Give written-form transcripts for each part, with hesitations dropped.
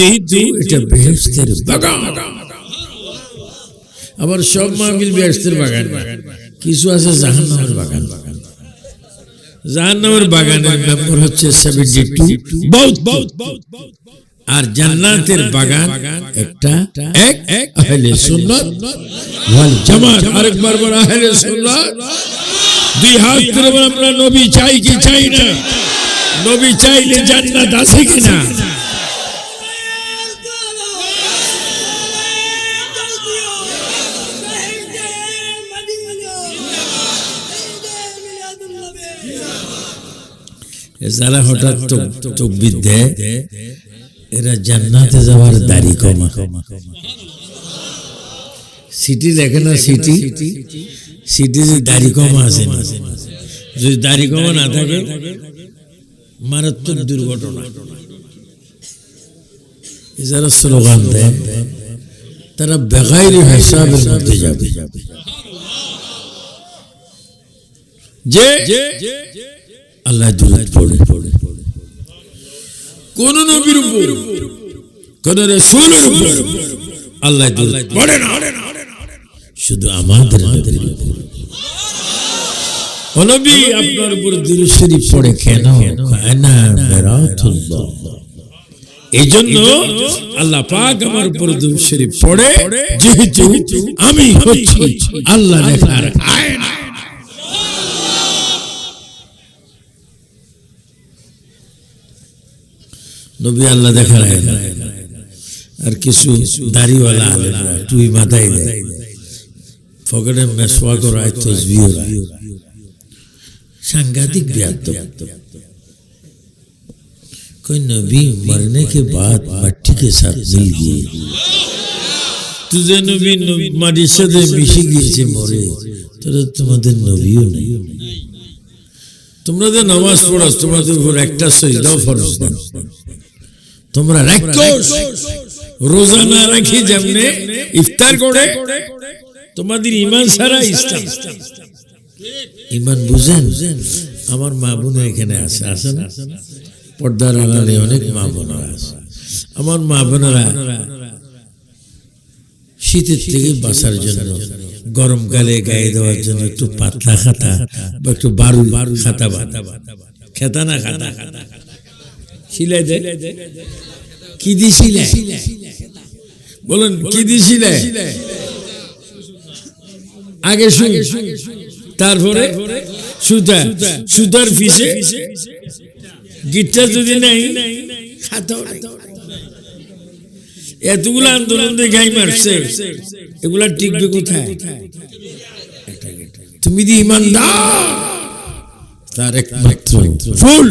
যেহেতু এটা বেহেশতের বাগান। আবার সব মাহফিল বেহেশতের বাগান, কিছু আছে জাহান্নামের বাগান। জাহান্নামের বাগানের নম্বর হচ্ছে 72 আর জান্নাতের বাগান একটা এক আহলে সুন্নাত ওয়াল জামাত। আরেকবার বলা আহলে সুন্নাত। দুই হাত তুলে আমরা নবী চাই কি চাই না? নবী চাইলে জান্নাত আছে কিনা? যারা হঠাৎ তকবীর দেয় এরা জান্নাতে যাওয়ার দাড়ি কমা। সিটি লেখে না, সিটি যে দাড়ি কমা আছে না, যদি দাড়ি কমা না থাকে মারাত্মক দুর্ঘটনা। যারা স্লোগান দেয় তারা বেগাইরি হিসাবের মধ্যে যাবে। যে আল্লাহ দুরূদ পড়ে কোন নবীর উপর, কোন রাসূলের উপর আল্লাহ দুরূদ পড়ে না, শুধু আমাদের নবীর উপর। ও নবী আপনার উপর দুরূদ শরীফ পড়ে কেন? আনা মিরাতুল্লাহ। এইজন্য আল্লাহ পাক আমার উপর দুরূদ শরীফ পড়ে, যেহেতু আমি হচ্ছি আল্লাহ লেখার আয়না। নবী আল্লাহ দেখার আয়না। আর কিছু দাড়িওয়ালা আলেমরা টুই মাথায় দেয়, পকেটে মেসওয়াক করায়, তাসবিহ করায়, সাংঘাতিক বেয়াদব। कोई नबी मरने के बाद मट्टी के साथ मिल गए, तुझे नबी माटी साथे मिশে গিয়েছে মরে, তোরা তোমাদের নবীও নেই। তোমরা যে নামাজ পড়ো তোমাদের উপর একটা সিজদাও ফরজ না। তোমরা রাক্ষস, রোজা না রাখি যেমনে ইফতার করে, তোমাদের ঈমান ছাড়া ইসলাম। ঈমান বুঝেন? আমার মা বোনের এখানে আছে, আছে না? পর্দার আড়ালে অনেক মা বোনেরা আছে। আমার মা বোনেরা শীতের থেকে বাঁচার জন্য, গরমকালে গায়ে দেওয়ার জন্য একটু পাতলা খাতা বা একটু বারু খাতা, খেতা না খাতা সিলাই দেয়। কি দিছিলে? বলেন কি দিছিলে? আগে তারপরে সুতার পিছে গিটটা যদি নাই খাতা। এতগুলো আন্দোলন দিয়ে গাই মারছে, এগুলা টিকবে কোথায়? তুমি দি ইমানদার, তার একমাত্র ফুল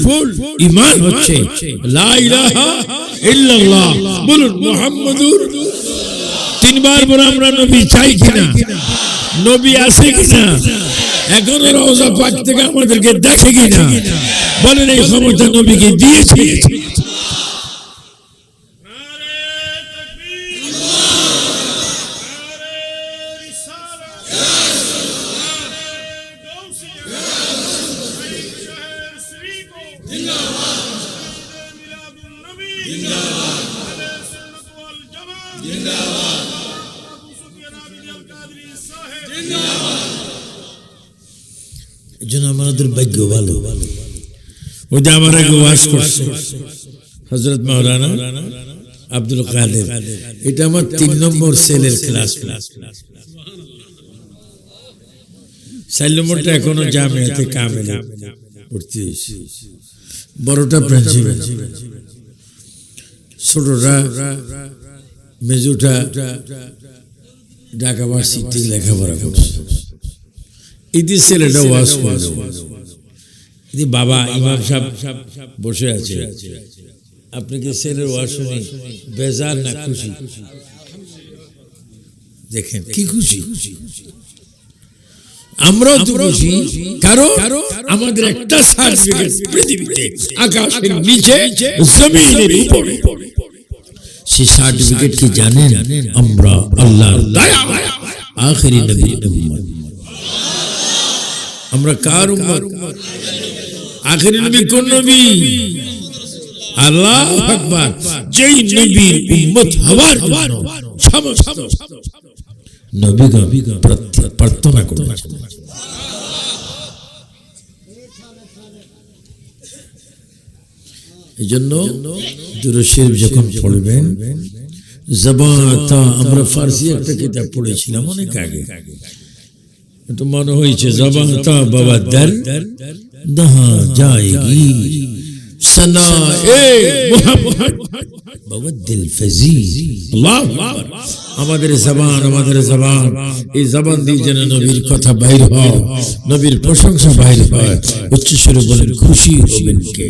ঈমান হচ্ছে লা ইলাহা ইল্লাল্লাহ। বলুন মুহাম্মাদুর। তিনবার বলে আমরা নবী চাই কিনা? নবী আছে কিনা? এখন রওজা পাক থেকে আমাদেরকে দেখে কিনা? বলেন এই ক্ষমতা নবীকে দিয়েছে। আমাদের ভাগ্য ভালো। ওই যে আমার আগে ওয়াজ করছে হযরত মাওলানা আব্দুল কাদের, এটা আমার 3 নম্বর সেলের ক্লাস। 4 নম্বরটা এখনো জামিয়াতে কামেলে ভর্তি হয়েছে। বড়টা প্রিন্সিপাল, ছোটটা মেজুটা ঢাকা ভার্সিটি লেখাপড়া করছে। ইদি ছেলেটা ওয়াজ করছে, ইদি বাবা ইমাম সাহেব বসে আছে। আপনি কি ছেলের ওয়াজ শুনে বেজার না খুশি? দেখেন কি খুশি। আমরাও তো খুশি, কারণ আমাদের একটা সার্টিফিকেট পৃথিবীতে, আকাশের নিচে, জমিনের উপরে। সেই সার্টিফিকেট কি জানেন? আমরা আল্লাহর দয়া আখেরি নবীর উম্মত। আমরা কার উম্মত? আখেরি নবী কোন নবী? আল্লাহু আকবার। যেই নবীর উম্মত হওয়ার জন্য সমস্ত নবীগণ প্রার্থনা করেছেন। এই জন্য দুরূদ শরীফ যখন পড়বেন, জবাতা, আমরা ফার্সি একটা কিতাব পড়েছিলাম অনেক আগে, তো মনে হয়েছে জবাতা বাবা দর দহা যায়গি সনা এ মুহাম্মদ বাবা দিল ফজিল। আল্লাহু আকবার। আমাদের জবান এই জবান দিয়ে যেন নবীর কথা বাইর হয়, নবীর প্রশংসা বাইর হয়। উচ্চ স্বরে বলেন খুশি হবেন কে?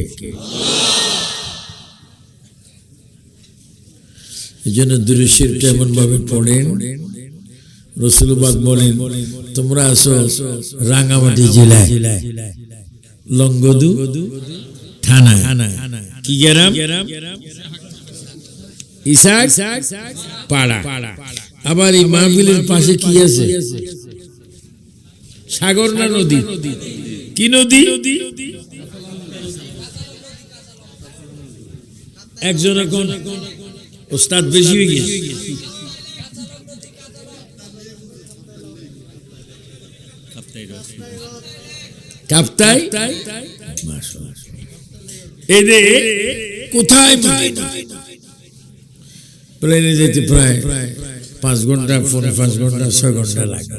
এই জন্য দুরূদ শরীফ এমন ভাবে পড়েন, রাসূলুল্লাহ বলেন তোমরা আসো রাঙ্গামাটি জেলায় লংগদু থানা, কি গ্রাম? ইসাক পাড়া। আবার এই মাহফিলের পাশে কি আছে? সাগর না নদী? কি নদী? একজন এখন ওস্তাদ বেশি হয়ে গেছে। কাপ্তাই এদের কোথায় প্লেনে যেতে প্রায় 5 ঘন্টা, 5 ঘন্টা, 6 ঘন্টা লাগে।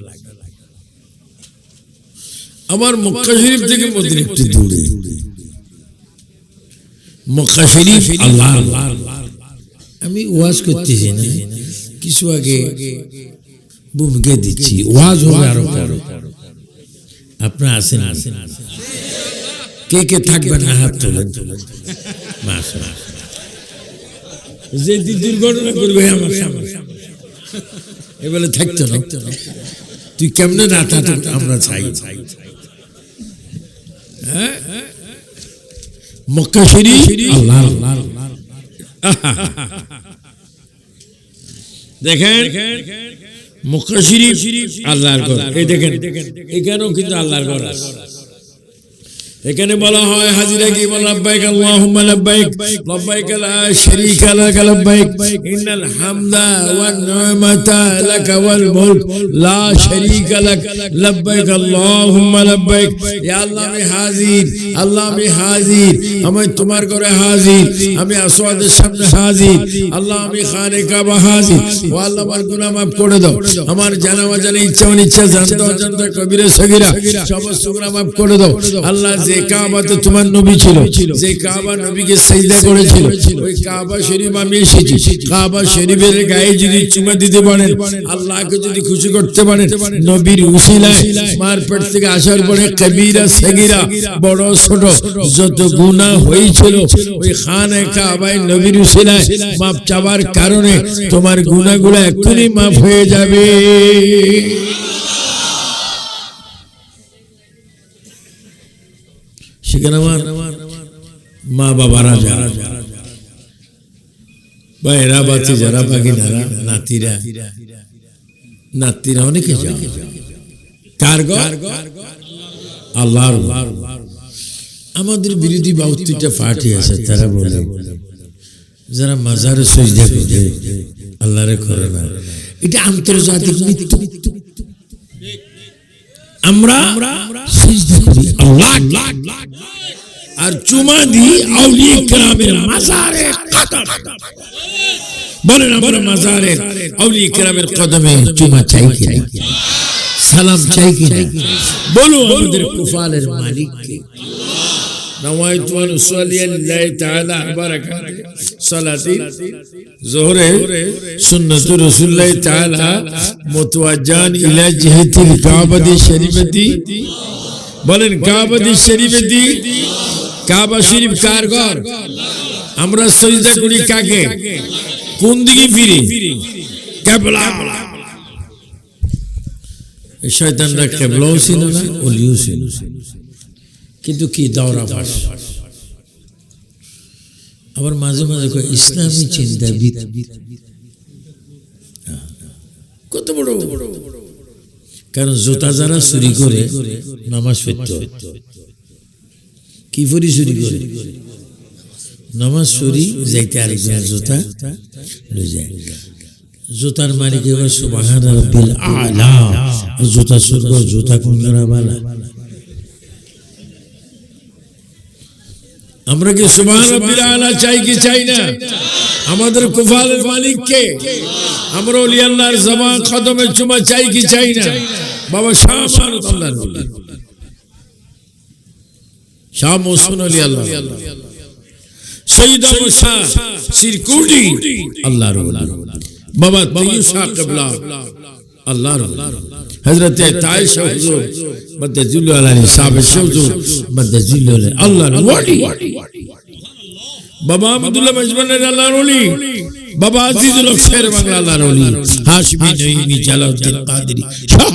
আমার মক্কা শরীফ থেকে মদিনা একটু দূরে। মক্কা শরীফ আল্লাহ, আমি ওয়াজ করতেছি না, কিছু আগে ভূমিকা দিচ্ছি, ওয়াজ হবে আরো। আপনারা আসেন, কে কে থাকবেন না হাত তোলেন। যে দুর্ঘটনা করবে আমার সামনে এবারে থাকতো না, তুই কেমনে না থাকতো আমরা চাই। মক্কা শরীফ আল্লাহ, দেখেন মক্কা শরীফ আল্লাহর ঘর। এই দেখেন এখানেও কিন্তু আল্লাহর ঘর আছে। এখানে বলা হয় হাজিরা কি বল লাব্বাইক আল্লাহুম্মা লাব্বাইক লাব্বাইক লা শারীকা লাক লাব্বাইক ইন্নাল হামদা ওয়ান নি'মাতা লাক ওয়াল মুলক লা শারীকা লাক লাব্বাইক আল্লাহুম্মা লাব্বাইক। ইয়া আল্লাহ আমি হাজির, আল্লাহ আমি হাজির, আমি তোমার ঘরে হাজির, আমি আসওয়াদের সামনে হাজির, আল্লাহ আমি খানে কাবা হাজির। ও আল্লাহ আমার গুনাহ মাফ করে দাও, আমার জানা অজানা ইচ্ছা অনিচ্ছা জানতা অজান্তা কবিরা সগীরা সমস্ত গুনাহ মাফ করে দাও। আল্লাহ যে কাবাতে তোমার নবী ছিল, যে কাবা নবীকে সিজদা করেছিল, ওই কাবা শরীফ আমি এসেছি। কাবা শরীফের গায়ে যদি চুমা দিতে পারেন, আল্লাহকে যদি খুশি করতে পারেন, নবীর উসিলায় মার পেট থেকে আসার পরে কবিরা সগীরা বড় ছোট যত গুনাহ হয়েছিল, ওই খানে কাবায় নবীর উসিলায় মাফ চাওয়ার কারণে তোমার গুনাহগুলো এক্ষুনি মাফ হয়ে যাবে। সেখানে আমার মা বাবারা যারা বা এরা বাচ্চা যারা বাগিনারা নাতিরা অনেকে যাবে। কার ঘর? আল্লাহর। আমাদের বিরোধী 72টা পার্টি আছে, তারা বলে যারা মাজারে সিজদা করে আল্লাহরে করে না, এটা আন্তর্জাতিক মৃত্যু। আমরা সিজদা করি আল্লাহ আর চুমা দিই আউলিয়া কেরামের মাজারে কদম। বলেন আমরা মাজারে আউলিয়া কেরামের কদমে চুমা চাই কি না, সালাম চাই কি না? বলো আমাদের কুফালের মালিক কে? نويت أن أصلي لله تعالى بركاته صلاة ظهر سنة رسول الله تعالى متوجها إلى جهة الكعبة الشريفة বলেন কাবা শরীফে কাবা শরীফ কার ঘর? আমরা সিজদা করি কাকে? কোন দিকে ফিরে? কিবলা। এই শয়তানরা কিবলাও ছিল না, ওলিও ছিল, কিন্তু কি দাওরাবাস। আবার মাঝে মাঝে ইসলামী চিন্তাবিদ কত বড়, কারণ জুতা যারা চুরি করে নামাজ পড়তে, কি পরি চুরি করে? নামাজ পড়ি যাইতে আরেকজন জুতা লয়ে যায়, জুতার মালিক এবার সুবহান রাব্বিল আলা, জুতা সুরগ জুতা কোন করা বালা। আমরা কি সুবহান রাব্বিল আলা চাই কি চাই না? আমাদের কুফালের মালিক কে? আমরা ওলি আল্লাহর জবান কদমে চুমা চাই কি চাই না? বাবা শাহ মানতুল্লাহ নবী, শাহ মৌসুন আলী আল্লাহ, সৈয়দ আহমদ শাহ সিরকুটি আল্লাহর ওলি, বাবা তৈয়ব শাহ কিবলা আল্লাহর ওলি, হযরতে তায়েশা হুজুর মদ্দাজিল্লাহু আলাইহি সাহেব হুজুর মদ্দাজিল্লাহু আলাইহি আল্লাহর ওলি, বাবা আব্দুল্লাহ মজবুর আল্লাহর ওলি, বাবা আজিজুল হক শের বাংলা আল্লাহর ওলি, হাশমি নঈমি জালালউদ্দিন কাদেরী শাহ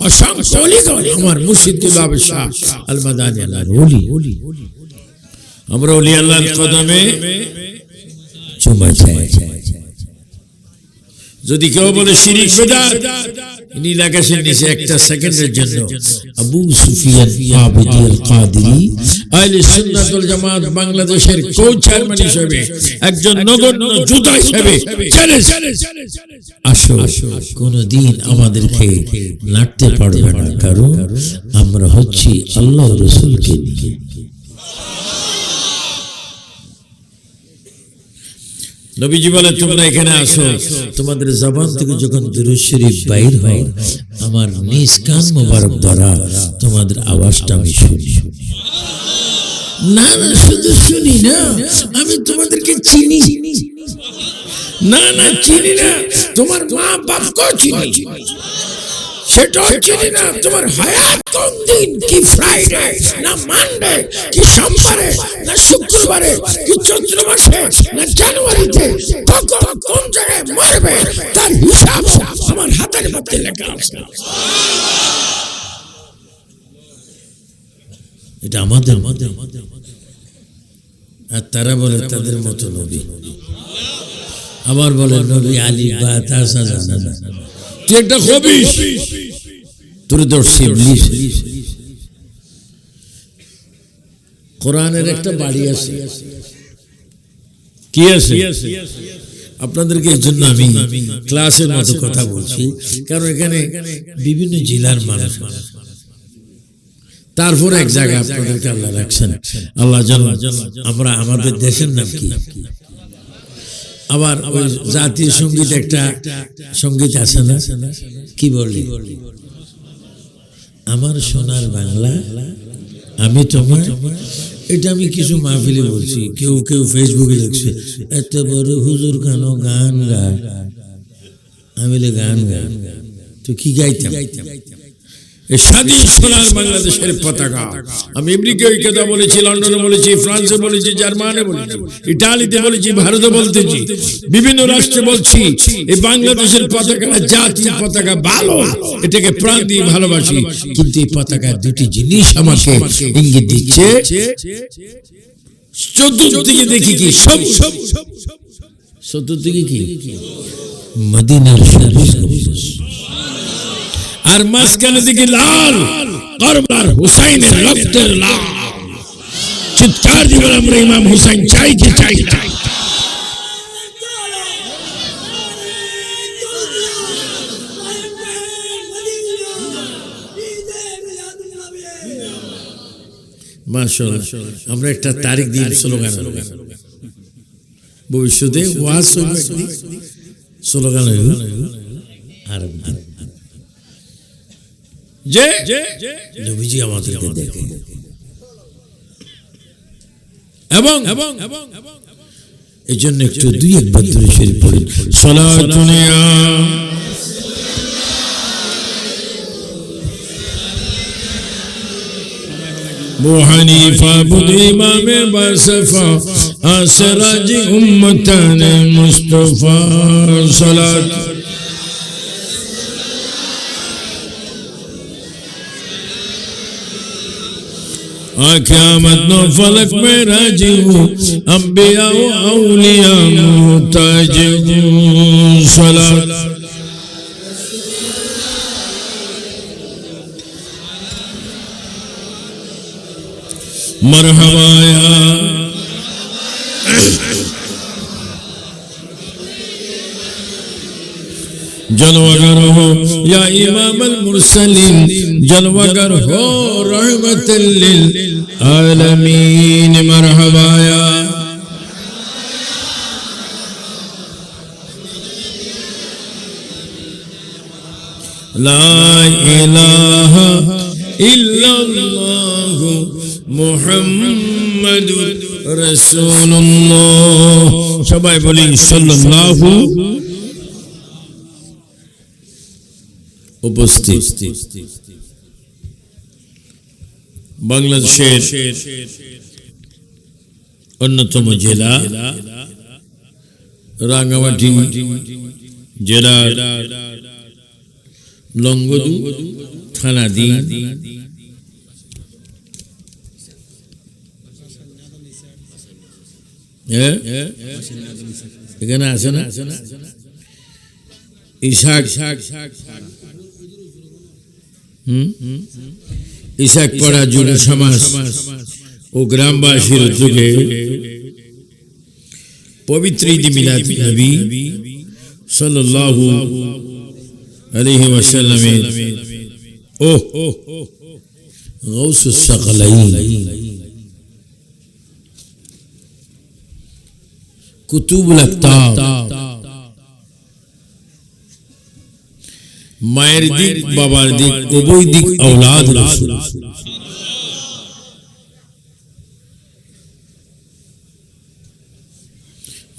অসংখ্য ওলিগণ আমার মুর্শিদ বাবা শাহ আল মাদানী আল্লাহর ওলি। আমরা ওলি আল্লাহর কদমে চুমা চাই। যদি কেউ বলে শিরিক বিদআত, নীল আকাশের নিচে একটা সেকেন্ডের জন্য আবু সুফিয়ান আবিদি আল কাদেরী আহলে সুন্নাত ওয়াল জামাত বাংলাদেশের কো-চেয়ারম্যান হিসেবে একজন নগণ্য যোদ্ধা হিসেবে আসো, কোনদিন আমাদেরকে নাড়তে পারবে না, কারণ আমরা হচ্ছি আল্লাহ রাসূলকে নিয়ে। নবীজি বলে তোমরা এখানে আসো, তোমাদের জবান থেকে যখন দুরূদ শরীফ বাইর হয়, আমার নিজ কান মোবারক দ্বারা তোমাদের আওয়াজটা আমি শুনি। না না, শুধু শুনি না, আমি তোমাদেরকে চিনি। না না, চিনি না, তোমার মা বাপকেও চিনি। সেটাও চিনি না, তোমার হায়াত কোন দিন, কি ফ্রাইডে না মানডে, কি সোমবারে না শুক্রবারে, কি চৈত্র মাসে না জানুয়ারিতে, কখন কোন জায়গায় মরবে তার হিসাব আমার হাতের মধ্যে লেখা আছে। এটা আমাদের। আর তারা বলে তাদের মতো নবী, আবার বলে নবী আলী বা তাসা জানা না, তুই একটা খবিস, তোর দর্শি ইবলিস। কোরআনের একটা বাড়ি আছে, কি আছে? আপনাদেরকে এই জন্য আমি ক্লাসের মতো কথা বলছি, কারণ এখানে বিভিন্ন জেলার মানুষ, তারপর এক জায়গায় আপনাদেরকে আল্লাহ রাখছেন। আল্লাহ জানা আমরা আমাদের দেশের নাম কি, আবার ওই জাতীয় সঙ্গীত একটা সঙ্গীত আছে না, কি বলি, আমার সোনার বাংলা আমি তোমার। এটা আমি কিছু মাহফিলে বলছি, কেউ কেউ ফেসবুকে লিখছে এত বড় হুজুর কেন গান গায়। আমি গান গাই তো কি গাইতাম? স্বাধীন সোনার বাংলাদেশের পতাকা। আমি আমেরিকায় কথা বলেছি, লন্ডনে বলেছি, ফ্রান্সে বলেছি, জার্মানে বলেছি, ইটালিতে বলেছি, ভারতে বলতেছি, বিভিন্ন রাষ্ট্রে বলছি, এই বাংলাদেশের পতাকা জাতীয় পতাকা ভালো, এটাকে প্রাণ দিয়ে ভালোবাসি। কিন্তু এই পতাকার দুটি জিনিস আমাকে ইঙ্গিত দিচ্ছে। চতুর্দিকে দেখি কি, সব চতুর্দিকে কি মদিনার সবুজ গম্বুজ, আর মাঝখানে দিকে লাল কারবালার হুসাইনের রক্তের লাল। চিৎকার দিবেন আমরা ইমাম হুসাইন চাই কি চাই না? মাশাআল্লাহ, আমরা একটা তারিখ দিন স্লোগান, ভবিষ্যতে ওয়াজ স্লোগান আর যে নবীজি আমাদেরকে দেখে, এবং এই জন্য একটু দুই একবার ধরে শরীফ পড়েন, সালাতুন ইয়া আবু হানিফা বুদ ইমামে বাসফা আসরাজি উম্মতান মুস্তাফা সালাত क़यामत नो फलक में राजी हूँ, अंबिया व औलिया मुहताज हूँ। सलात मरहबा या जलवागर हो या इमाम अल मुरसलीन, जलवागर हो रहमतल लिल आलमीन। मरहबा या ला इलाहा इल्लल्लाह मुहम्मदुर রাসূলুল্লাহ। সবাই বলি সাল্লাল্লাহু। উপস্থিত বাংলাদেশের অন্যতম জেলা রাঙ্গামাটি জেলার লংগদু থানাধীন এখানে আছে না ইসাক ইসাক পাড়া যুব সমাজ ও গ্রামবাসীর উদ্যোগে পবিত্র ঈদ মিলাদ নবী সাল্লাল্লাহু আলাইহি ওয়াসাল্লামের গাউসুস সাকালাইন কুতুবুল আকতাব মায়ের দিক বাবার দিক উভয় দিক औलाद রাসূল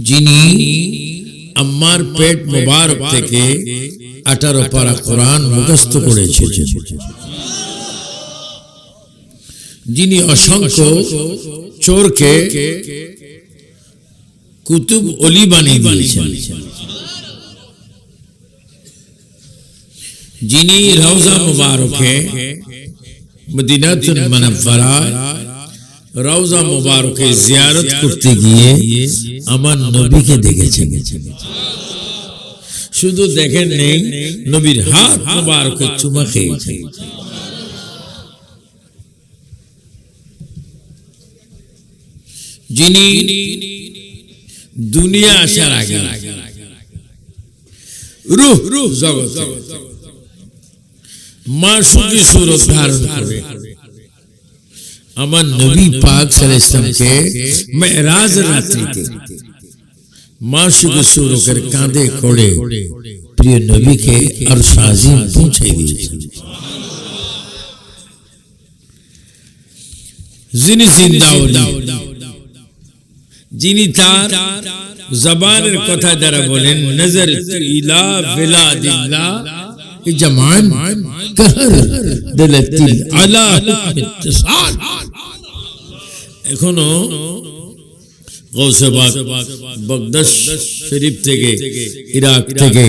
যিনি আম্মার পেট মোবারক থেকে 18 পারা কোরআন মুখস্থ করে এসেছেন, যিনি অসংখ্য চোরকে কুতুব ওলি বানিয়ে দিয়েছেন, যিনি রওজা মুবারকে মদিনাতুল মুনাওয়ারা রওজা মুবারকে জিয়ারত করতে গিয়ে আমার নবীকে দেখেছেন। শুধু দেখেন নেই, নবীর হাত মুবারকে চুমা খেয়েছেন। যিনি দুনিয়া আসার আগে রূহ জগৎ মাসুকি সুরত ধারণ করে আমার নবী পাক সাল্লাল্লাহু আলাইহি ওয়াসাল্লামকে মেরাজ রাত্রিতে মাসুকি সুরতের কাঁধে করে প্রিয় নবীকে আরশ আজিম পৌঁছে দিয়েছেন। যিনি জিন্দা, যিনি তার জবানের কথা দ্বারা বলেন নজর ইলা বিলাদিল্লাহ জামান কাহর দিলতিল আলা ইত্তিসাল। এখনো গৌসে পাক বাগদাদ শরীফ থেকে, ইরাক থেকে,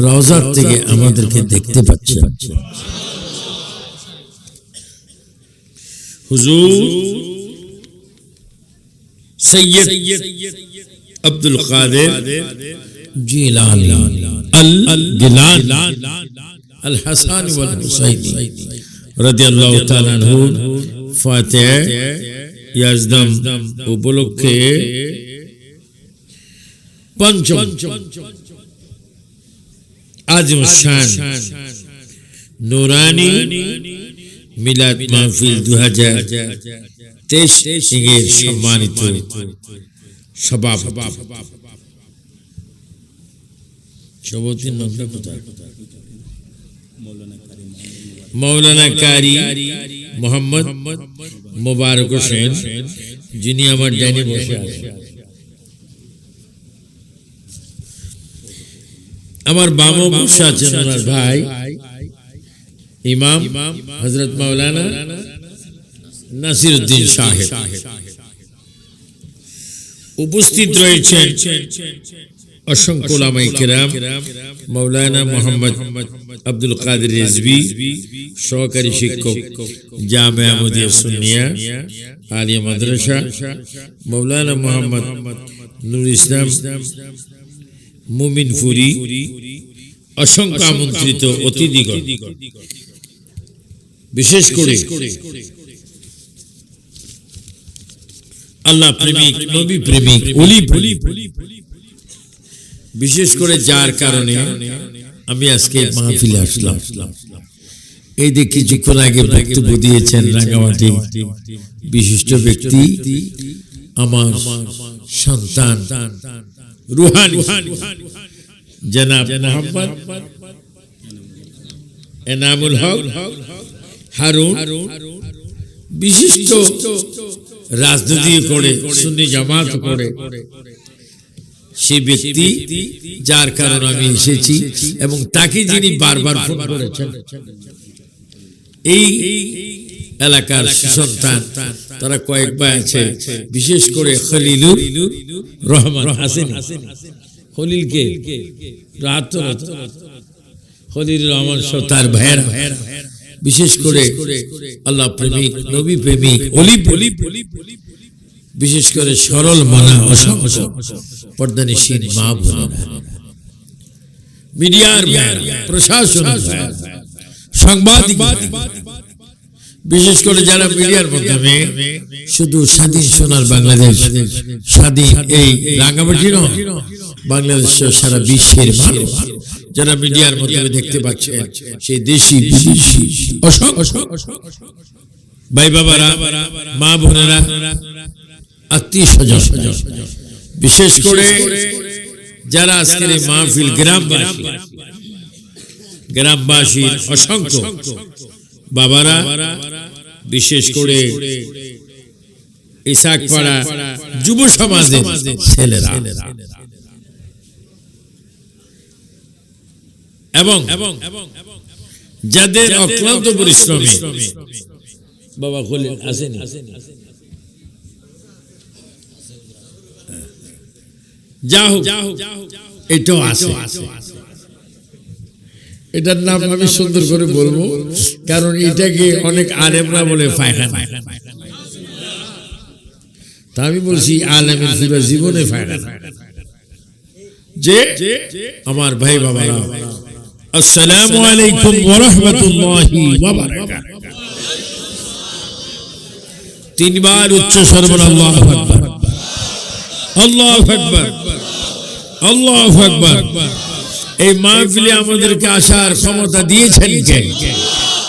রওজা থেকে আমাদেরকে দেখতে পাচ্ছেন। হুজুর সৈয়দ আব্দুল কাদের জিলানী আল গিলানী আল হাসান ওয়াল হুসাইনি রাদিয়াল্লাহু তাআলা আনহু ফাতিহা ইয়াজদাম উপলক্ষে পঞ্চম আজম শান নুরানি মিলাদ মাহফিল 2023 এর সম্মানিত সভাপতি মৌলানা কারি মোহাম্মদ মোবারক হোসেন, যিনি আমার ডাইনে বসে আছেন। আমার বামে বসে আছেন ওনার ভাই ইমাম হযরত মাওলানা নাসিরউদ্দিন সাহেব। উপস্থিত রয়েছেন অসংখ্য উলামায়ে কেরাম, মাওলানা মোহাম্মদ আব্দুল কাদের রিজভী, সহকারী শিক্ষক জামিয়া আহমদিয়া সুন্নিয়া আলিয়া মাদ্রাসা, মাওলানা মোহাম্মদ নুর ইসলাম মুমিনপুরি, অসংখ্য আমন্ত্রিত অতিথিগণ, বিশেষ করে আল্লাহ প্রেমিক, নবী প্রেমিক, ওলি প্রেমিক, বিশেষ করে যার কারণে আমি আজকে মাহফিলে আসলাম। এই যে কিছুক্ষণ আগে বক্তব্য দিয়েছেন রাঙ্গামাটি বিশিষ্ট ব্যক্তি, আমার সন্তান রুহানি জনাব মোহাম্মদ এনামুল হক হারুন, বিশিষ্ট রাজনীতি করে, সুন্নি জামাত করে সেই ব্যক্তি, যার কারণে আমি এসেছি। এবং তাকে যিনি বারবার ফোন করেছেন, এই এলাকার সন্তান, তারা কয়েকবার আছে, বিশেষ করে খলিলুর রহমান হাসিন, খলিলকে খলিলুর রহমান তার ভাইয়েরা, বিশেষ করে আল্লাহ প্রেমিক, নবী প্রেমিক, অলি প্রেমিক, বিশেষ করে সরল মনা অসংখ্য পর্দানিশীন মা বোনেরা, মিডিয়ার প্রশাসন, সাংবাদিক, বিশেষ করে যারা মিডিয়ার মাধ্যমে শুধু স্বাধীন সোনার বাংলাদেশ, স্বাধীন এই রাঙ্গামাটি নয়, বাংলাদেশ সারা বিশ্বের মানুষ যারা মিডিয়ার মাধ্যমে দেখতে পাচ্ছে, সেই দেশি বিদেশি ভাই বাবারা, মা বোনেরা, আত্মীয় স্বজন, বিশেষ করে যারা আজকের এই মাহফিল গ্রামবাসী অসংখ্য বাবারা, বিশেষ করে ইসাকপাড়া যুব সমাজের ছেলেরা এবং যাদের অক্লান্ত পরিশ্রমে, বাবা খলিল আসেনি, যা হোক এটাও আছে। এটার নাম আমি সুন্দর করে বলবো, কারণ এটাকে অনেক আলেমরা বলে ফায়খানা, তা আমি বলছি আলেমের পুরো জীবনে ফায়খানা। যে আমার ভাই বাবারা, আসসালামু আলাইকুম ওয়া রাহমাতুল্লাহি ওয়া বারাকাতুহু। তিনবার উচ্চ স্বরে আল্লাহু আকবার, আল্লাহু আকবার, আল্লাহু আকবার। এই মাহফিলে আমাদেরকে আসার ক্ষমতা দিয়েছেন কে?